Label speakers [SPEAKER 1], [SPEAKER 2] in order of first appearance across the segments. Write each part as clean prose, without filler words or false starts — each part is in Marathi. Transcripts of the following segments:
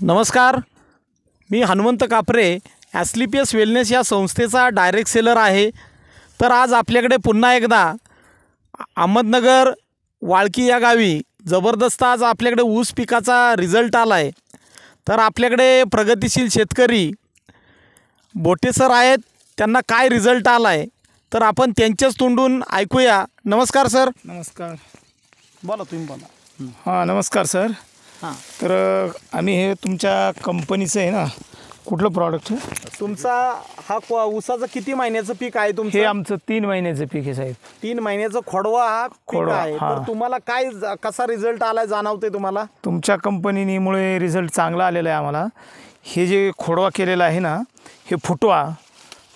[SPEAKER 1] नमस्कार, मी हनुमंत कापरे, ॲस्क्लेपियस वेलनेस या संस्थेचा डायरेक्ट सेलर आहे। तर आज आपल्याकडे पुन्हा एकदा अहमदनगर वाळकी या गावी जबरदस्त आज आपल्याकडे ऊस पिकाचा रिझल्ट आला आहे। तर आपल्याकडे प्रगतिशील शेतकरी बोटे सर आहेत, त्यांना काय रिझल्ट आला आहे तर आपण त्यांच्याच तोंडून ऐकूया। नमस्कार सर।
[SPEAKER 2] नमस्कार,
[SPEAKER 1] बोला, तुम्ही बोला।
[SPEAKER 2] हां नमस्कार सर।
[SPEAKER 1] हां,
[SPEAKER 2] तर आम्ही हे तुमच्या कंपनीचं आहे ना, कुठलं प्रॉडक्ट आहे
[SPEAKER 1] तुमचा हा ऊसाचं किती महिन्याचं पीक आहे तुमचं?
[SPEAKER 2] हे आमचं 3 महिन्याचं पीक आहे साहेब।
[SPEAKER 1] 3 महिन्याचं खोडवा हा पीक
[SPEAKER 2] खोडवा,
[SPEAKER 1] आहे।
[SPEAKER 2] हां.
[SPEAKER 1] तर तुम्हाला काय कसा रिझल्ट आलाय जाणवते तुम्हाला?
[SPEAKER 2] तुमच्या कंपनीमुळे रिझल्ट चांगला आलेला आहे आम्हाला। हे जे खोडवा केलेला आहे ना, हे फुटवा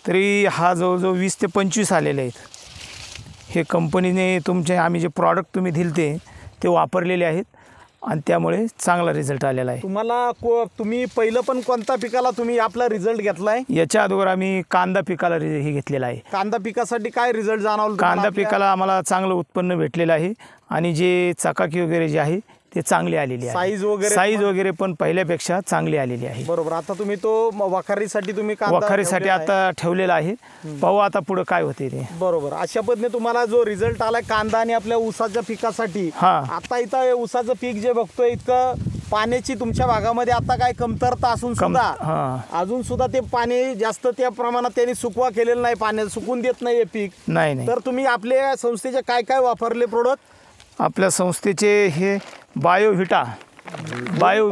[SPEAKER 2] तरी हा जवळजवळ 20 ते 25 आलेले आहेत। हे कंपनीने तुमचे आम्ही जे प्रॉडक्ट तुम्ही दिले ते वापरलेले आहेत आणि त्यामुळे चांगला रिझल्ट आलेला आहे।
[SPEAKER 1] तुम्हाला तुम्ही पहिलं पण कोणत्या पिकाला तुम्ही आपला रिझल्ट घेतलाय?
[SPEAKER 2] याच्या अगोदर आम्ही कांदा पिकाला हे घेतलेला आहे।
[SPEAKER 1] कांदा पिकासाठी काय रिझल्ट जाणवला?
[SPEAKER 2] कांदा पिकाला आम्हाला चांगलं उत्पन्न भेटलेलं आहे आणि जे चकाकी वगैरे जे आहे ते चांगली आलेली आहे। साईज वगैरे पण पहिल्यापेक्षा चांगली आलेली आहे।
[SPEAKER 1] बरोबर। आता तुम्ही तो वखारीसाठी तुम्ही
[SPEAKER 2] वखारीसाठी आता ठेवलेला आहे, पाहू आता पुढे काय होते ते।
[SPEAKER 1] बरोबर। अशा पद्धतीने तुम्हाला जो रिझल्ट आलाय कांदा आणि आपल्या ऊसाच्या पिकासाठी, आता इथं ऊसाचं पीक जे बघतोय इतकं पाण्याची तुमच्या भागामध्ये आता काय कमतरता असून सुद्धा अजून सुद्धा ते पाणी जास्त त्या प्रमाणात त्यांनी सुकवा केलेलं नाही, पाण्यात सुकून देत नाही हे पीक।
[SPEAKER 2] नाही,
[SPEAKER 1] तर तुम्ही आपल्या संस्थेचे काय काय वापरले प्रोडक्ट?
[SPEAKER 2] आपल्या संस्थेचे हे बायोव्हिटा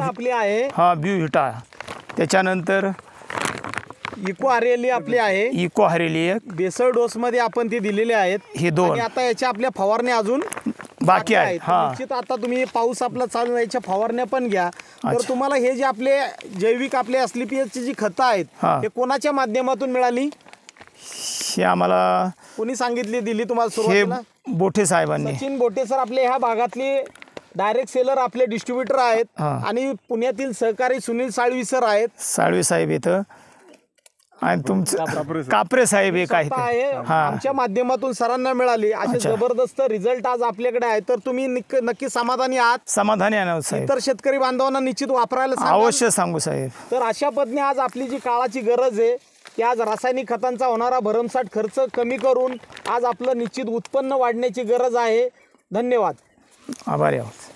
[SPEAKER 1] आपले आहे,
[SPEAKER 2] ब्यूव्हिटा, त्याच्यानंतर
[SPEAKER 1] इको हरेली आपली आहे,
[SPEAKER 2] इको हरेली
[SPEAKER 1] बेसळ डोस मध्ये आपण ती दिलेले आहेत।
[SPEAKER 2] हे 2
[SPEAKER 1] आणि आता याच्या आपल्या फवारण्या अजून
[SPEAKER 2] बाकी आहेत।
[SPEAKER 1] निश्चित आता तुम्ही पाऊस आपला चालू याच्या फवारण्या पण घ्या। तर तुम्हाला हे जे आपले जैविक आपले ॲस्क्लेपियसची जी खतं आहेत हे कोणाच्या माध्यमातून मिळाली?
[SPEAKER 2] हे आम्हाला
[SPEAKER 1] कोणी सांगितली, दिली तुम्हाला सुरुवातीला?
[SPEAKER 2] बोठे साहेबांनी।
[SPEAKER 1] सचिन बोटे सर आपले ह्या भागातले डायरेक्ट सेलर आपले डिस्ट्रीब्युटर आहेत आणि पुण्यातील सहकारी सुनील साळवी सर आहेत।
[SPEAKER 2] साळवी साहेब येतं आणि तुमचं कापरे साहेब एक आहेत।
[SPEAKER 1] आमच्या माध्यमातून सरांना मिळाली असे जबरदस्त रिझल्ट आज आपल्याकडे आहे। तर तुम्ही नक्की समाधानी आहात?
[SPEAKER 2] समाधानी आहे साहेब।
[SPEAKER 1] इतर शेतकरी बांधवांना निश्चित वापरायला
[SPEAKER 2] अवश्य सांगू साहेब।
[SPEAKER 1] तर अशा पद्धतीने आज आपली जी काळाची गरज आहे की आज रासायनिक खतांचा होणारा भरमसाठ खर्च कमी करून आज आपलं निश्चित उत्पन्न वाढण्याची गरज आहे। धन्यवाद।
[SPEAKER 2] आभारी आहोत।